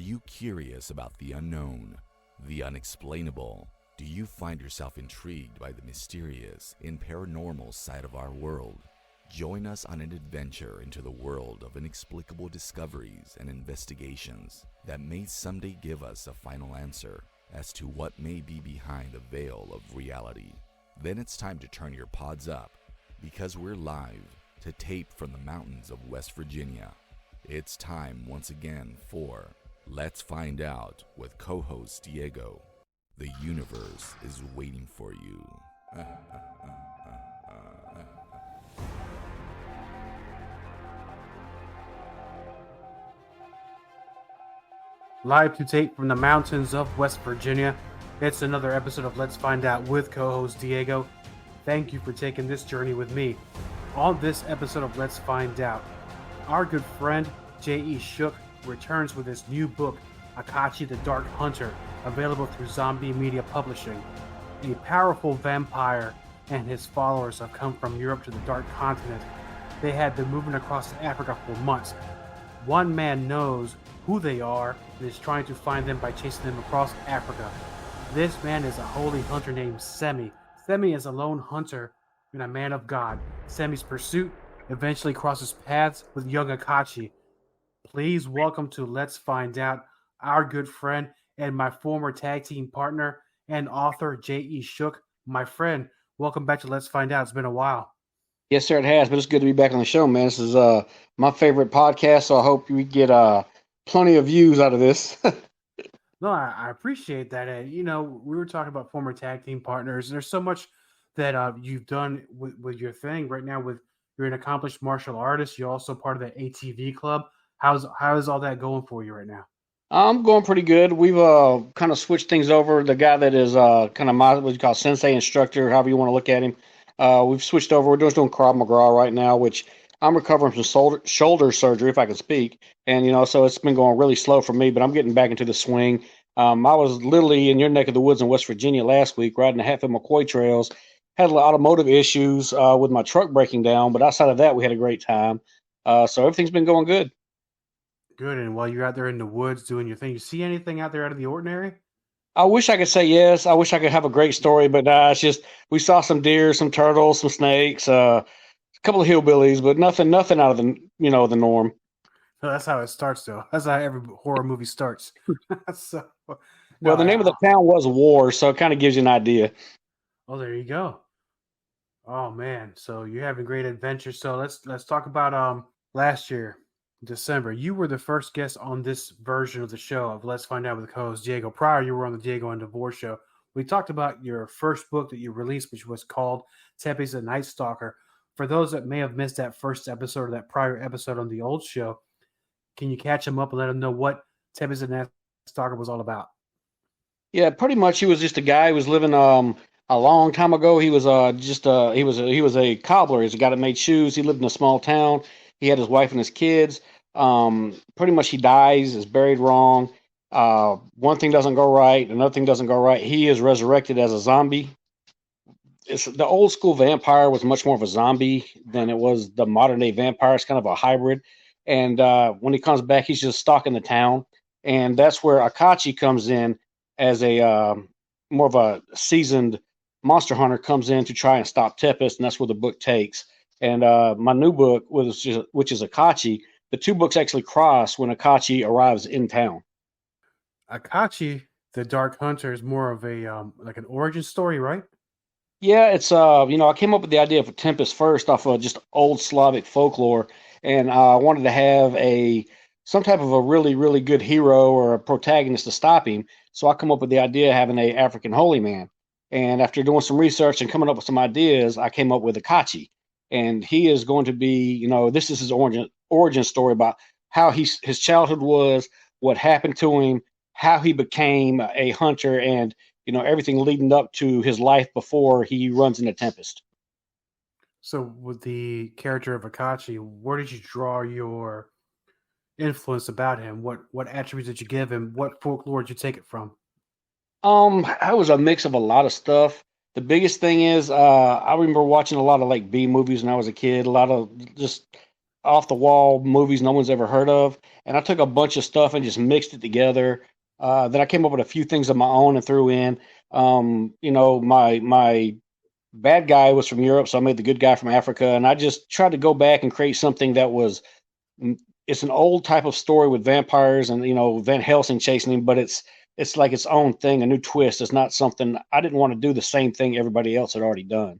you curious about the unknown, the unexplainable? Do you find yourself intrigued by the mysterious and paranormal side of our world? Join us on an adventure into the world of inexplicable discoveries and investigations that may someday give us a final answer as to what may be behind the veil of reality. Then it's time to turn your pods up, because we're live to tape from the mountains of West Virginia. It's time once again for Let's Find Out with co-host Diego. The universe is waiting for you. Live to tape from the mountains of West Virginia, it's another episode of Let's Find Out with co-host Diego. Thank you for taking this journey with me. On this episode of Let's Find Out, our good friend J.E. Shook returns with his new book, Akachi the Dark Hunter, available through Zombie Media Publishing. A powerful vampire and his followers have come from Europe to the Dark Continent. They had been moving across Africa for months. One man knows who they are and is trying to find them by chasing them across Africa. This man is a holy hunter named Semi. Semi is a lone hunter and a man of God. Semi's pursuit eventually crosses paths with young Akachi. Please welcome to Let's Find Out our good friend and my former tag team partner and author J.E. Shook. My friend, welcome back to Let's Find Out. It's been a while. Yes, sir, it has, but it's good to be back on the show, man. This is my favorite podcast, so I hope we get plenty of views out of this. No, I appreciate that. And, we were talking about former tag team partners. There's so much that you've done with your thing right now. You're an accomplished martial artist. You're also part of the ATV club. How is all that going for you right now? I'm going pretty good. We've kind of switched things over. The guy that is kind of my what you call sensei instructor, however you want to look at him, we've switched over. We're just doing Krav Maga right now, which I'm recovering from shoulder surgery, if I can speak. And, so it's been going really slow for me, but I'm getting back into the swing. I was literally in your neck of the woods in West Virginia last week, riding the Hatfield McCoy trails. Had a lot of automotive issues with my truck breaking down, but outside of that, we had a great time. So everything's been going good. Good. And while you're out there in the woods doing your thing, you see anything out there out of the ordinary? I wish I could say yes. I wish I could have a great story, but it's just we saw some deer, some turtles, some snakes, a couple of hillbillies, but nothing out of the the norm. No, that's how it starts, though. That's how every horror movie starts. Well, the name of the town was War, so it kind of gives you an idea. Oh, there you go. Oh man, so you're having great adventures. So let's talk about last year, December. You were the first guest on this version of the show of Let's Find Out with co-host Diego. Prior, you were on the Diego and Divorce show. We talked about your first book that you released, which was called Tepes the Night Stalker. For those that may have missed that first episode or that prior episode on the old show, can you catch them up and let them know what Tepes the Night Stalker was all about? Yeah, pretty much. He was just a guy who was living a long time ago. He was he was a cobbler. He's a guy that made shoes. He lived in a small town. He had his wife and his kids. Pretty much he dies, is buried wrong. One thing doesn't go right, another thing doesn't go right. He is resurrected as a zombie. The old school vampire was much more of a zombie than it was the modern day vampire. It's kind of a hybrid. And when he comes back, he's just stalking the town. And that's where Akachi comes in as a more of a seasoned monster hunter, comes in to try and stop Tepes, and that's where the book takes. And my new book, which is Akachi, the two books actually cross when Akachi arrives in town. Akachi, the Dark Hunter, is more of a like an origin story, right? Yeah, it's I came up with the idea for Tempest first off of just old Slavic folklore, and I wanted to have some type of a really, really good hero or a protagonist to stop him. So I come up with the idea of having a African holy man. And after doing some research and coming up with some ideas, I came up with Akachi. And he is going to be, this is his origin story about how his childhood was, what happened to him, how he became a hunter, and everything leading up to his life before he runs into Tempest. So with the character of Akachi, where did you draw your influence about him? What attributes did you give him? What folklore did you take it from? I was a mix of a lot of stuff. The biggest thing is I remember watching a lot of like B movies when I was a kid, a lot of just off the wall movies no one's ever heard of, and I took a bunch of stuff and just mixed it together. Then I came up with a few things of my own and threw in. My bad guy was from Europe, so I made the good guy from Africa, and I just tried to go back and create something that was. It's an old type of story with vampires and Van Helsing chasing him, but it's like its own thing, a new twist. It's not something I didn't want to do the same thing everybody else had already done.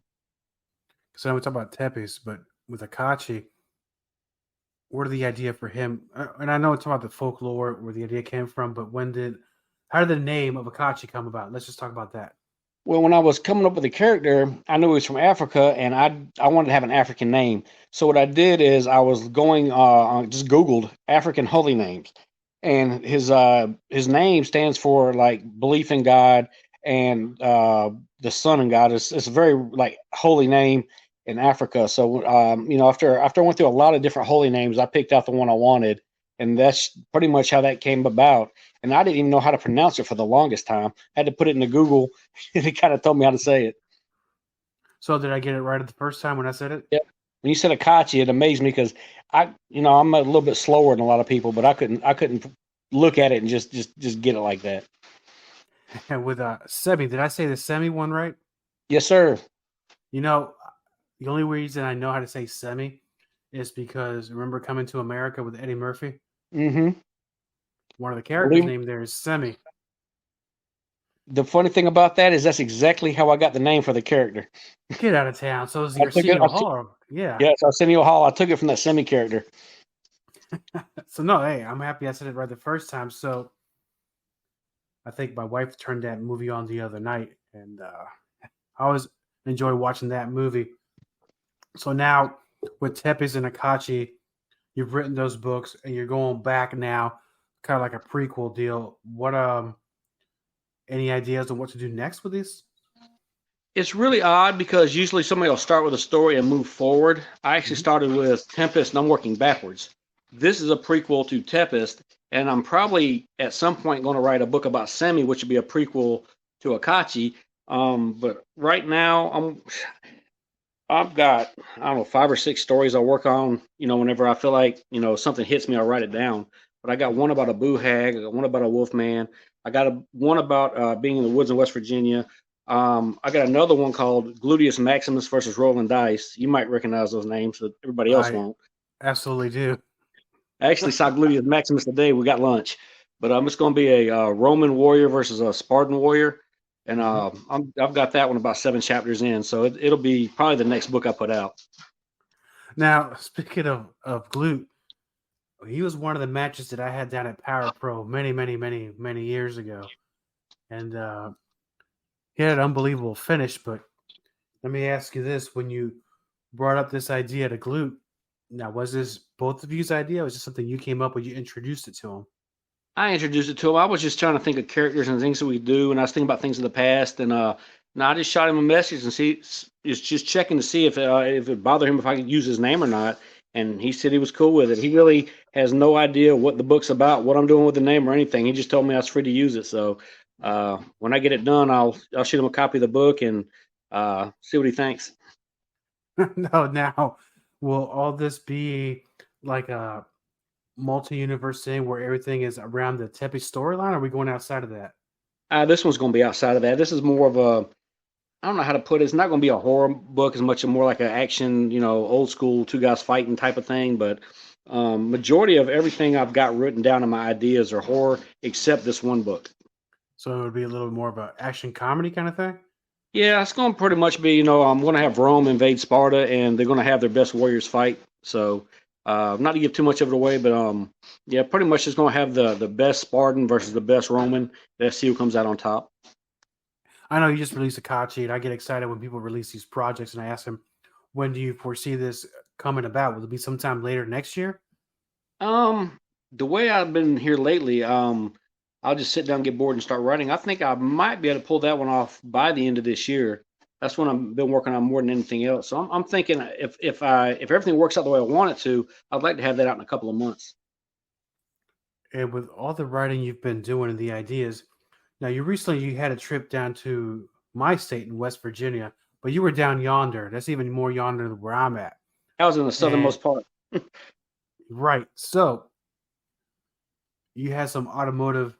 So now we talk about Tepes, but with Akachi, where did the idea for him? And I know it's about the folklore where the idea came from, but how did the name of Akachi come about? Let's just talk about that. Well, when I was coming up with the character, I knew he was from Africa, and I wanted to have an African name. So what I did is I was going just Googled African holy names, and his name stands for like belief in God and the Son in God. It's a very like holy name in Africa. So after I went through a lot of different holy names, I picked out the one I wanted, and that's pretty much how that came about. And I didn't even know how to pronounce it for the longest time. I had to put it into Google, and it kind of told me how to say it. So did I get it right at the first time when I said it? Yeah. When you said Akachi, it amazed me because I'm a little bit slower than a lot of people, but I couldn't look at it and just get it like that. And with Semi, did I say the Semi one right? Yes, sir. The only reason I know how to say Semi is because remember Coming to America with Eddie Murphy? Mm-hmm. One of the characters' name there is Semi. The funny thing about that is that's exactly how I got the name for the character. Get out of town. So it's Arsenio Hall. Yeah. Yeah, it's Arsenio Hall. I took it from that Semi character. So no, hey, I'm happy I said it right the first time. So I think my wife turned that movie on the other night, and I always enjoy watching that movie. So now with Tepes and Akachi, you've written those books, and you're going back now, kind of like a prequel deal. What any ideas on what to do next with this? It's really odd because usually somebody will start with a story and move forward. I actually started with Tempest, and I'm working backwards. This is a prequel to Tempest, and I'm probably at some point going to write a book about Semi, which would be a prequel to Akachi. But right now, I've got, I don't know, 5 or 6 stories I work on. Whenever I feel like something hits me, I'll write it down. But I got one about a boo hag, I got one about a wolf man, I got one about being in the woods in West Virginia. I got another one called Gluteus Maximus versus Rolling Dice. You might recognize those names, but everybody else won't. Absolutely do. I actually saw Gluteus Maximus today. We got lunch, but it's going to be a Roman warrior versus a Spartan warrior, and I've got that one about 7 chapters in, so it'll be probably the next book I put out. Now, speaking of Glute, he was one of the matches that I had down at Power Pro many, many, many, many years ago, and he had an unbelievable finish. But let me ask you this: when you brought up this idea to Glute, now was this both of you's idea, or was this something you came up with? You introduced it to him. I introduced it to him. I was just trying to think of characters and things that we do, and I was thinking about things in the past, and I just shot him a message and just checking to see if it bothered him if I could use his name or not. And he said he was cool with it. He really has no idea what the book's about, what I'm doing with the name or anything. He just told me I was free to use it. So when I get it done, I'll shoot him a copy of the book and see what he thinks. No, now will all this be like a multi-universe thing where everything is around the Tepe storyline? Or are we going outside of that? This one's going to be outside of that. This is more of a, I don't know how to put it. It's not going to be a horror book as much as more like an action, old school 2 guys fighting type of thing. But majority of everything I've got written down in my ideas are horror, except this one book. So it would be a little more of an action comedy kind of thing? Yeah, it's going to pretty much be, I'm going to have Rome invade Sparta, and they're going to have their best warriors fight. So not to give too much of it away, but yeah, pretty much it's going to have the best Spartan versus the best Roman. Let's see who comes out on top. I know you just released Akachi, and I get excited when people release these projects, and I ask them, when do you foresee this coming about? Will it be sometime later next year? The way I've been here lately, I'll just sit down, get bored, and start writing. I think I might be able to pull that one off by the end of this year. That's when I've been working on more than anything else. So I'm thinking if everything works out the way I want it to, I'd like to have that out in a couple of months. And with all the writing you've been doing and the ideas, now you had a trip down to my state in West Virginia, but you were down yonder. That's even more yonder than where I'm at. That was in the southernmost part. Right. So you had some automotive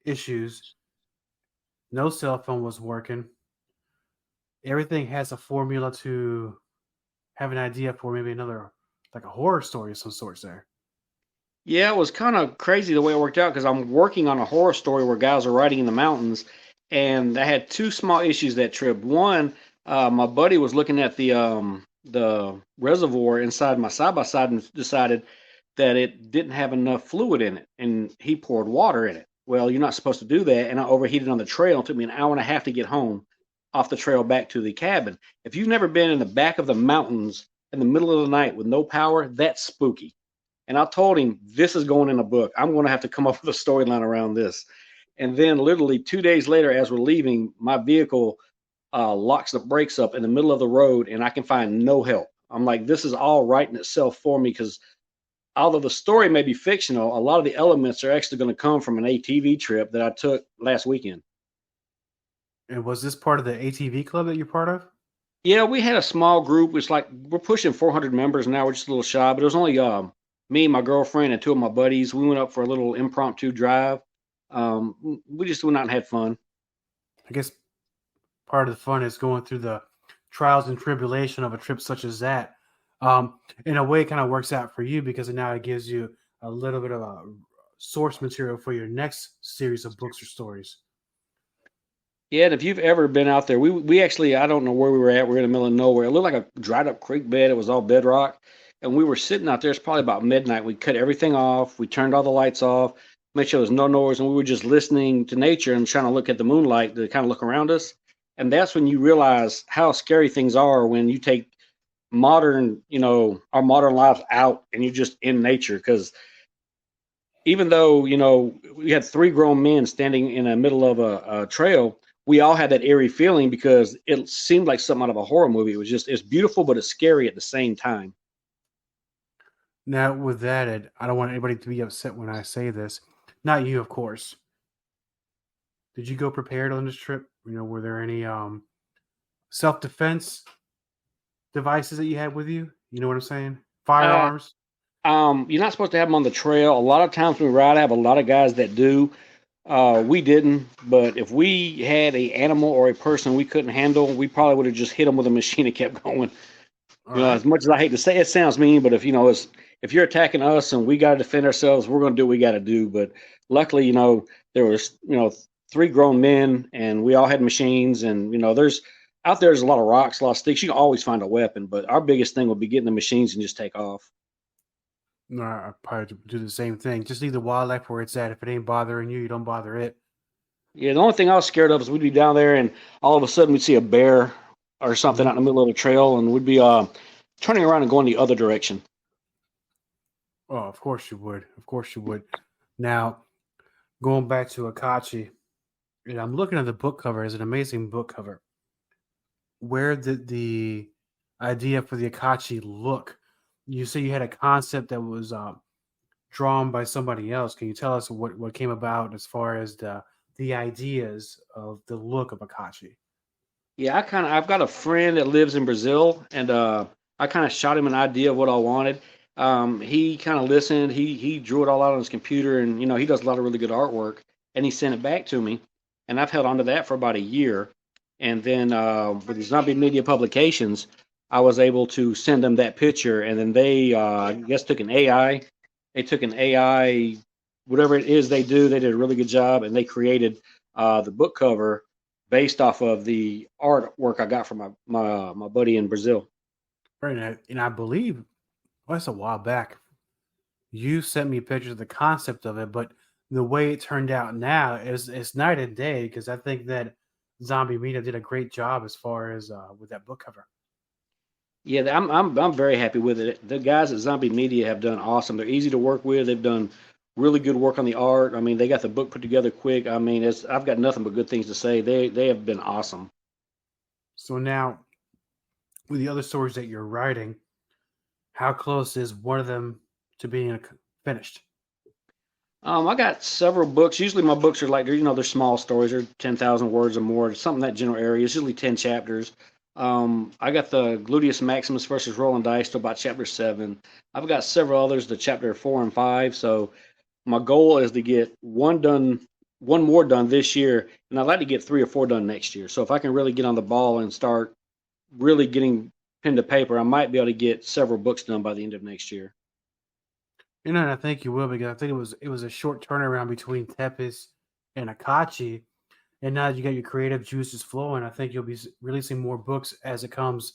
issues. No cell phone was working. Everything has a formula to have an idea for maybe another, like a horror story of some sorts there. Yeah, it was kind of crazy the way it worked out because I'm working on a horror story where guys are riding in the mountains, and I had two small issues that trip. One, my buddy was looking at the reservoir inside my side by side and decided that it didn't have enough fluid in it, and he poured water in it. Well, you're not supposed to do that, and I overheated on the trail. It took me an hour and a half to get home off the trail back to the cabin. If you've never been in the back of the mountains in the middle of the night with no power, that's spooky. And I told him, this is going in a book. I'm going to have to come up with a storyline around this. And then, literally 2 days later, as we're leaving, my vehicle locks the brakes up in the middle of the road, and I can find no help. I'm like, this is all writing itself for me because although the story may be fictional, a lot of the elements are actually going to come from an ATV trip that I took last weekend. And was this part of the ATV club that you're part of? Yeah, we had a small group. It's like we're pushing 400 members now. We're just a little shy, but it was only me, my girlfriend, and two of my buddies. We went up for a little impromptu drive. We just went out and had fun. I guess part of the fun is going through the trials and tribulation of a trip such as that. In a way, it kind of works out for you because now it gives you a little bit of a source material for your next series of books or stories. Yeah, and if you've ever been out there, we actually, I don't know where we were at. We were in the middle of nowhere. It looked like a dried up creek bed. It was all bedrock. And we were sitting out there. It's probably about midnight. We cut everything off. We turned all the lights off, made sure there was no noise. And we were just listening to nature and trying to look at the moonlight to kind of look around us. And that's when you realize how scary things are when you take modern, our modern lives out and you're just in nature. Because even though, we had three grown men standing in the middle of a trail, we all had that eerie feeling because it seemed like something out of a horror movie. It was just, it's beautiful, but it's scary at the same time. Now, with that, Ed, I don't want anybody to be upset when I say this. Not you, of course. Did you go prepared on this trip? Were there any self defense devices that you had with you? You know what I'm saying? Uh, Firearms. you're not supposed to have them on the trail. A lot of times when we ride, I have a lot of guys that do. We didn't, but if we had a animal or a person we couldn't handle, we probably would have just hit them with a machine and kept going. All right. As much as I hate to say it, sounds mean, but if you're attacking us and we got to defend ourselves, we're going to do what we got to do. But luckily, there was three grown men and we all had machines, and there's a lot of rocks, a lot of sticks. You can always find a weapon, but our biggest thing would be getting the machines and just take off. No, I probably do the same thing. Just leave the wildlife where it's at. If it ain't bothering you, you don't bother it. Yeah, the only thing I was scared of is we'd be down there and all of a sudden we'd see a bear or something out in the middle of the trail, and we'd be turning around and going the other direction. Oh, of course you would. Of course you would. Now, going back to Akachi, and I'm looking at the book cover. It's an amazing book cover. Where did the idea for the Akachi look? You say you had a concept that was drawn by somebody else. Can you tell us what came about as far as the ideas of the look of Akachi? Yeah, I've got a friend that lives in Brazil, and I kind of shot him an idea of what I wanted. He kind of listened. He drew it all out on his computer, and he does a lot of really good artwork. And he sent it back to me, and I've held on to that for about a year. And then with the Zombie Media Publications, I was able to send them that picture, and then they, I guess, took an AI. They took an AI, whatever it is they do. They did a really good job, and they created the book cover based off of the artwork I got from my buddy in Brazil. Right, and I believe that's a while back. You sent me pictures of the concept of it, but the way it turned out now is it's night and day because I think that Zombie Media did a great job as far as with that book cover. Yeah, I'm very happy with it. The guys at Zombie Media have done awesome. They're easy to work with. They've done really good work on the art. I mean, they got the book put together quick. I mean, I've got nothing but good things to say. They have been awesome. So now, with the other stories that you're writing, how close is one of them to being finished? I got several books. Usually my books are like they're small stories. They're 10,000 words or more. Something in that general area. It's usually 10 chapters. I got the Gluteus Maximus versus Rolling Dice to about chapter 7. I've got several others to chapter 4 and 5. So my goal is to get one more done this year, and I'd like to get 3 or 4 done next year. So if I can really get on the ball and start really getting pen to paper, I might be able to get several books done by the end of next year. And I think you will, because I think it was a short turnaround between Tepes and Akachi, and now you got your creative juices flowing. I think you'll be releasing more books as it comes.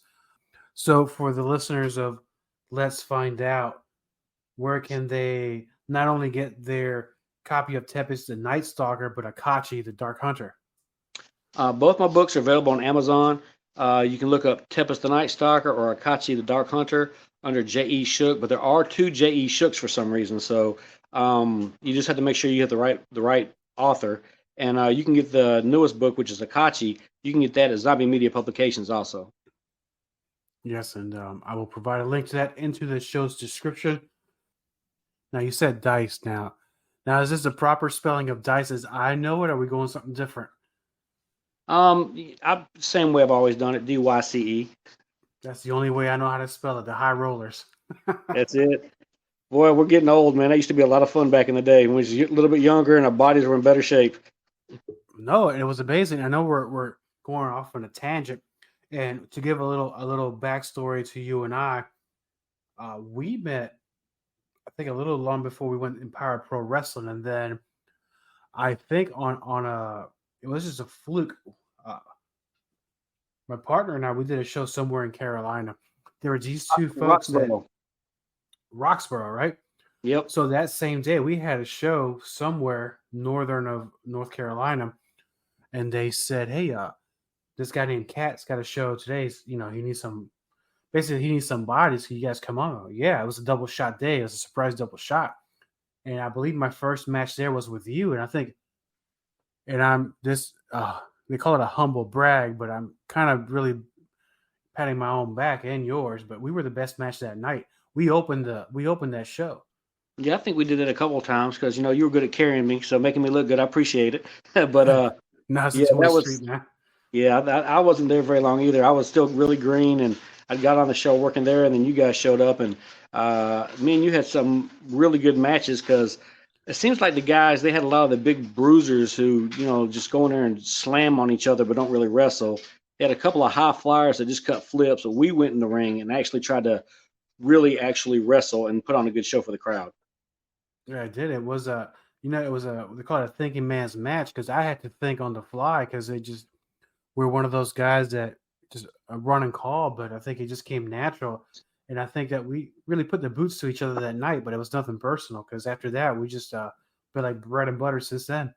So for the listeners of Let's Find Out, where can they not only get their copy of Tepes the Night Stalker, but Akachi the Dark Hunter? Both my books are available on Amazon. You can look up Tepes the Night Stalker or Akachi the Dark Hunter under J.E. Shook, but there are 2 J.E. Shooks for some reason. So you just have to make sure you have the right author. And you can get the newest book, which is Akachi. You can get that at Zombie Media Publications also. Yes, and I will provide a link to that into the show's description. Now, you said dice now. Now, is this the proper spelling of dice as I know it, or are we going something different? Same way I've always done it, D-Y-C-E. That's the only way I know how to spell it, the high rollers. That's it. Boy, we're getting old, man. That used to be a lot of fun back in the day when we was a little bit younger and our bodies were in better shape. No, it was amazing. I know we're going off on a tangent, and to give a little backstory to you and I, we met, I think, a little long before we went Empowered Pro Wrestling, and then I think on a it was just a fluke. My partner and I, we did a show somewhere in Carolina. There were these 2 folks Roxborough, right? Yep. So that same day, we had a show somewhere northern of North Carolina, and they said, "Hey, this guy named Cat's got a show today. He needs some bodies. Can you guys come on?" Yeah, it was a double shot day. It was a surprise double shot, and I believe my first match there was with you. And I think, and I'm this. They call it a humble brag, but I'm kind of really patting my own back and yours. But we were the best match that night. We opened that show. Yeah, I think we did it a couple of times because you were good at carrying me, so making me look good, I appreciate it. But Now it's yeah, the toy that was street, man. yeah. I wasn't there very long either. I was still really green, and I got on the show working there, and then you guys showed up, and me and you had some really good matches because it seems like the guys, they had a lot of the big bruisers who just go in there and slam on each other but don't really wrestle. They had a couple of high flyers that just cut flips, but we went in the ring and actually tried to really actually wrestle and put on a good show for the crowd. Yeah, I did. It was they call it a thinking man's match, because I had to think on the fly, because we're one of those guys that just run and call, but I think it just came natural. And I think that we really put the boots to each other that night, but it was nothing personal, because after that, we just been like bread and butter since then.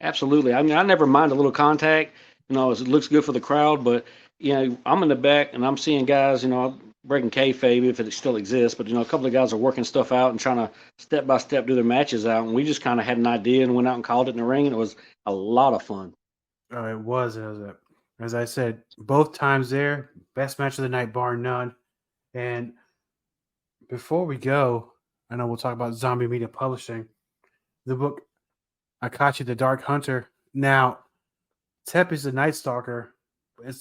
Absolutely. I mean, I never mind a little contact. It looks good for the crowd, but I'm in the back and I'm seeing guys, breaking kayfabe if it still exists. But a couple of guys are working stuff out and trying to step by step do their matches out, and we just kind of had an idea and went out and called it in the ring, and it was a lot of fun. It was as I said, both times there, best match of the night, bar none. And before we go, I know we'll talk about Zombie Media Publishing, the book Akachi the Dark Hunter. Now, Tepes the Night Stalker,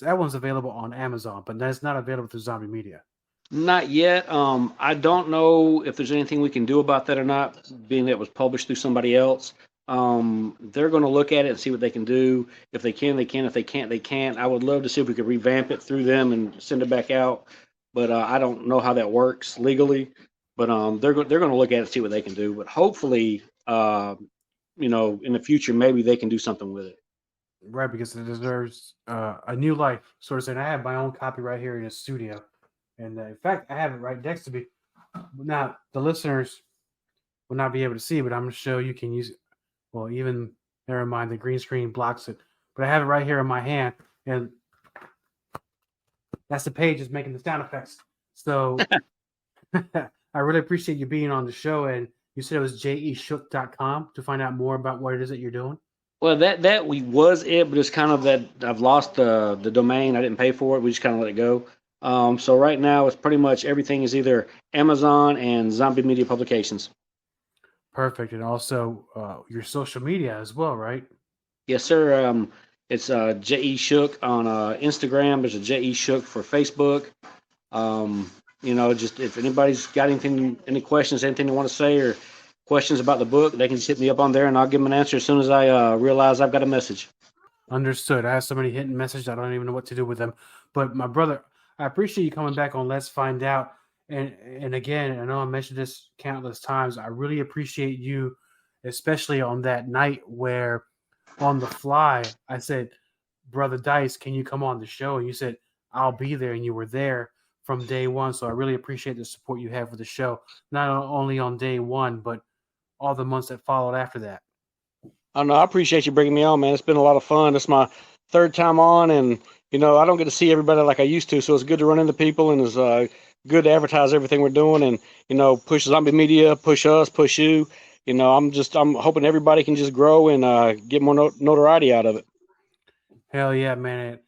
that one's available on Amazon, but that's not available through Zombie Media. Not yet. I don't know if there's anything we can do about that or not, being that it was published through somebody else. They're going to look at it and see what they can do. If they can, they can. If they can't, they can't. I would love to see if we could revamp it through them and send it back out. But I don't know how that works legally. But they're going to look at it and see what they can do. But hopefully, in the future, maybe they can do something with it. Right, because it deserves a new life, sort of saying. I have my own copy right here in the studio. And in fact, I have it right next to me. Now, the listeners will not be able to see, but I'm going to show you can use it. Well, even, never mind, the green screen blocks it. But I have it right here in my hand, and that's the page that's making the sound effects. So I really appreciate you being on the show. And you said it was jeshook.com to find out more about what it is that you're doing? Well, that was it, but it's kind of that I've lost the domain. I didn't pay for it. We just kind of let it go. So right now, it's pretty much everything is either Amazon and Zombie Media Publications. Perfect. And also your social media as well, right? Yes, sir. It's J.E. Shook on Instagram. There's a J.E. Shook for Facebook. Just if anybody's got anything, any questions, anything they want to say, or questions about the book, they can just hit me up on there, and I'll give them an answer as soon as I realize I've got a message. Understood. I have so many hidden messages, I don't even know what to do with them. But my brother, I appreciate you coming back on Let's Find Out. And again, I know I mentioned this countless times. I really appreciate you, especially on that night where on the fly, I said, Brother Dice, can you come on the show? And you said, I'll be there. And you were there from day one. So I really appreciate the support you have for the show, not only on day one, but all the months that followed after that. I know. I appreciate you bringing me on, man. It's been a lot of fun. It's my third time on, and I don't get to see everybody like I used to, so it's good to run into people, and it's good to advertise everything we're doing, and push Zombie Media, push us, push you. I'm hoping everybody can just grow and get more notoriety out of it. Hell yeah, man.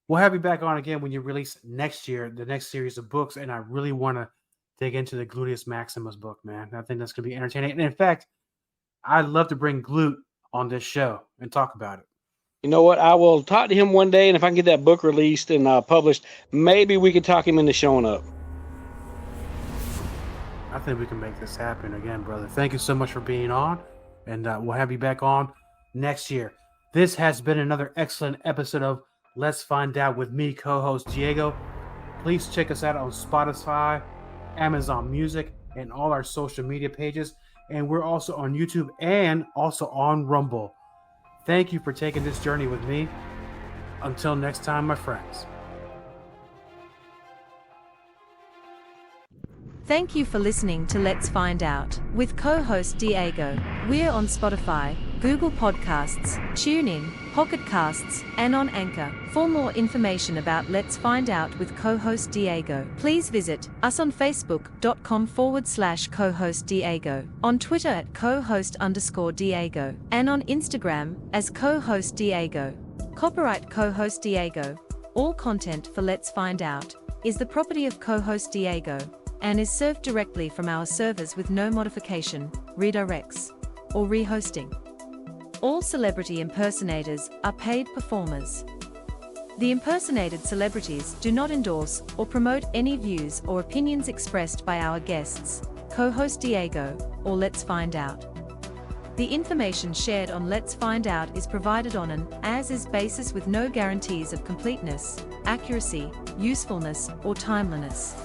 We'll have you back on again when you release next year, the next series of books, and I really want to dig into the Gluteus Maximus book, man. I think that's going to be entertaining. And in fact, I'd love to bring Glute on this show and talk about it. You know what? I will talk to him one day, and if I can get that book released and published, maybe we could talk him into showing up. I think we can make this happen again, brother. Thank you so much for being on, and we'll have you back on next year. This has been another excellent episode of Let's Find Out with me, co-host Diego. Please check us out on Spotify, Amazon Music, and all our social media pages. And we're also on YouTube and also on Rumble. Thank you for taking this journey with me. Until next time, my friends. Thank you for listening to Let's Find Out with co-host Diego. We're on Spotify, Google Podcasts, TuneIn, Pocket Casts, and on Anchor. For more information about Let's Find Out with co-host Diego, please visit us on Facebook.com/co-host Diego, on Twitter at co-host_Diego, and on Instagram as co-host Diego. Copyright co-host Diego. All content for Let's Find Out is the property of co-host Diego and is served directly from our servers with no modification, redirects, or rehosting. All celebrity impersonators are paid performers. The impersonated celebrities do not endorse or promote any views or opinions expressed by our guests, co-host Diego, or Let's Find Out. The information shared on Let's Find Out is provided on an as-is basis with no guarantees of completeness, accuracy, usefulness, or timeliness.